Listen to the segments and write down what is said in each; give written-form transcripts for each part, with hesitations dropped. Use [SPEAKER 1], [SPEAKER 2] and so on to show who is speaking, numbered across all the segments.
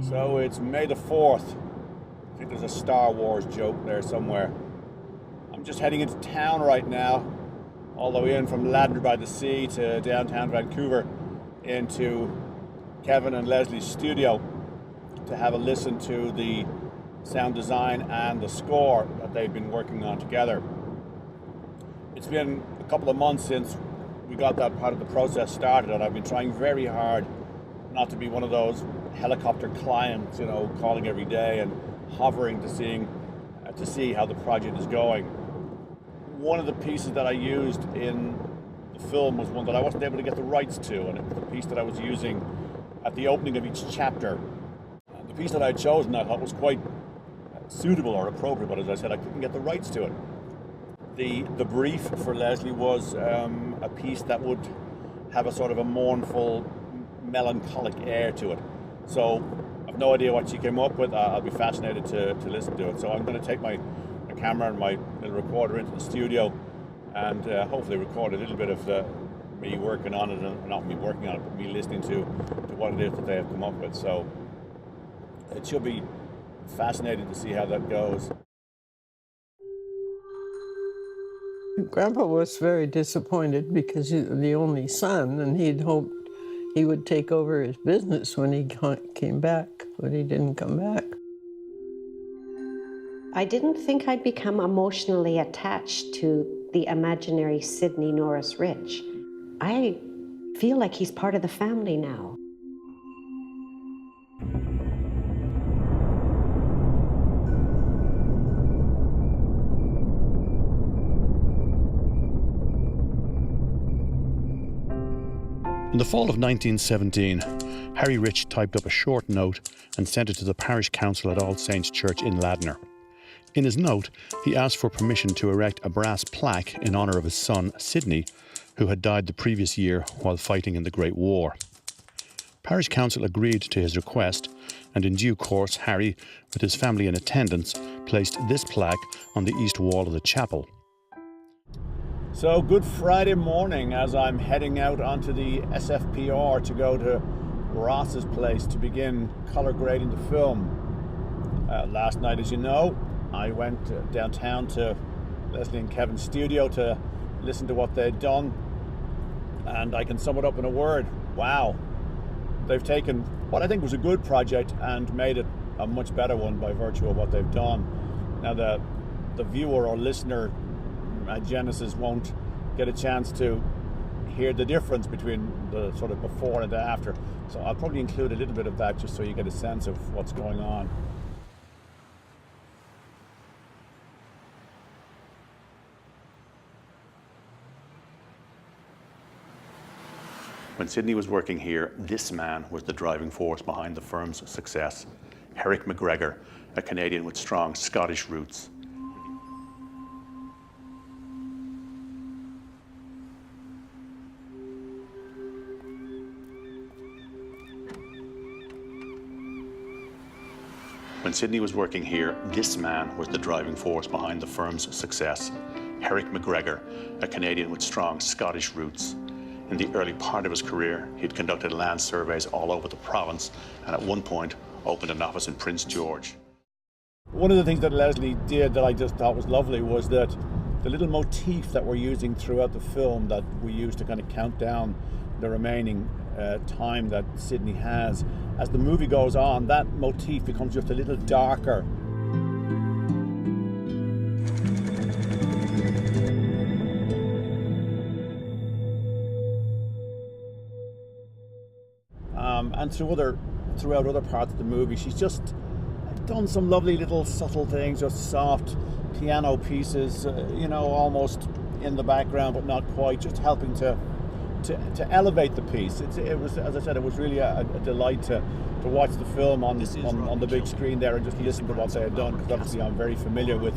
[SPEAKER 1] So it's May the 4th. I think there's a Star Wars joke there somewhere. I'm just heading into town right now, all the way in from Ladner by the Sea to downtown Vancouver, into Kevin and Leslie's studio to have a listen to the sound design and the score that they've been working on together. It's been a couple of months since we got that part of the process started, and I've been trying very hard not to be one of those helicopter clients, calling every day and hovering to see how the project is going. One of the pieces that I used in the film was one that I wasn't able to get the rights to, and it was the piece that I was using at the opening of each chapter. The piece that I had chosen I thought was quite suitable or appropriate, but as I said, I couldn't get the rights to it. The brief for Leslie was a piece that would have a sort of a mournful, melancholic air to it. So I've no idea what she came up with. I'll be fascinated to listen to it. So I'm going to take my camera and my little recorder into the studio and hopefully record a little bit of me working on it, and not me working on it, but me listening to what it is that they have come up with. So it should be fascinating to see how that goes.
[SPEAKER 2] Grandpa was very disappointed because he's the only son, and he'd hoped he would take over his business when he came back, but he didn't come back.
[SPEAKER 3] I didn't think I'd become emotionally attached to the imaginary Sidney Norris Rich. I feel like he's part of the family now.
[SPEAKER 4] In the fall of 1917, Harry Rich typed up a short note and sent it to the parish council at All Saints Church in Ladner. In his note, he asked for permission to erect a brass plaque in honour of his son, Sidney, who had died the previous year while fighting in the Great War. Parish council agreed to his request, and in due course, Harry, with his family in attendance, placed this plaque on the east wall of the chapel.
[SPEAKER 1] So Good Friday morning, as I'm heading out onto the SFPR to go to Ross's place to begin colour grading the film. Last night, as you know, I went downtown to Leslie and Kevin's studio to listen to what they'd done, and I can sum it up in a word: wow. They've taken what I think was a good project and made it a much better one by virtue of what they've done. Now the viewer or listener at Genesis won't get a chance to hear the difference between the sort of before and the after, so I'll probably include a little bit of that just so you get a sense of what's going on.
[SPEAKER 4] When Sidney was working here, this man was the driving force behind the firm's success. Herrick McGregor, a Canadian with strong Scottish roots. When Sidney was working here, this man was the driving force behind the firm's success. Herrick McGregor, a Canadian with strong Scottish roots. In the early part of his career, he'd conducted land surveys all over the province, and at one point opened an office in Prince George.
[SPEAKER 1] One of the things that Leslie did that I just thought was lovely was that the little motif that we're using throughout the film, that we use to kind of count down the remaining time that Sidney has, as the movie goes on, that motif becomes just a little darker. And throughout other parts of the movie, she's just done some lovely little subtle things, just soft piano pieces, almost in the background, but not quite, just helping to elevate the piece. It was, as I said, it was really a delight to watch the film on the big screen there and just listen to what they had done, because obviously I'm very familiar with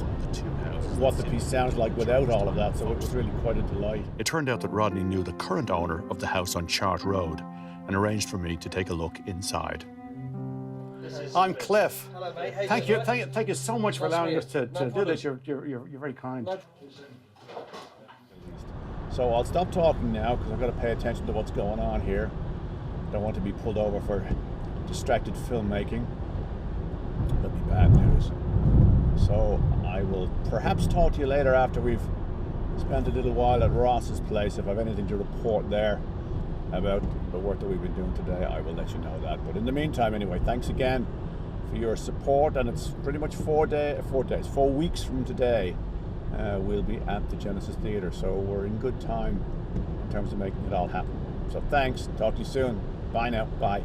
[SPEAKER 1] what the piece sounds like without all of that, so it was really quite a delight.
[SPEAKER 4] It turned out that Rodney knew the current owner of the house on Chart Road and arranged for me to take a look inside.
[SPEAKER 1] I'm Cliff.
[SPEAKER 5] Hello, mate.
[SPEAKER 1] Thank you so much for allowing us to do this. You're very kind. So I'll stop talking now because I've got to pay attention to what's going on here. I don't want to be pulled over for distracted filmmaking. That'd be bad news. So I will perhaps talk to you later after we've spent a little while at Ross's place. If I have anything to report there about the work that we've been doing today, I will let you know that. But in the meantime, anyway, thanks again for your support. And it's pretty much 4 weeks from today, we'll be at the Genesis Theatre. So we're in good time in terms of making it all happen. So thanks. Talk to you soon. Bye now. Bye.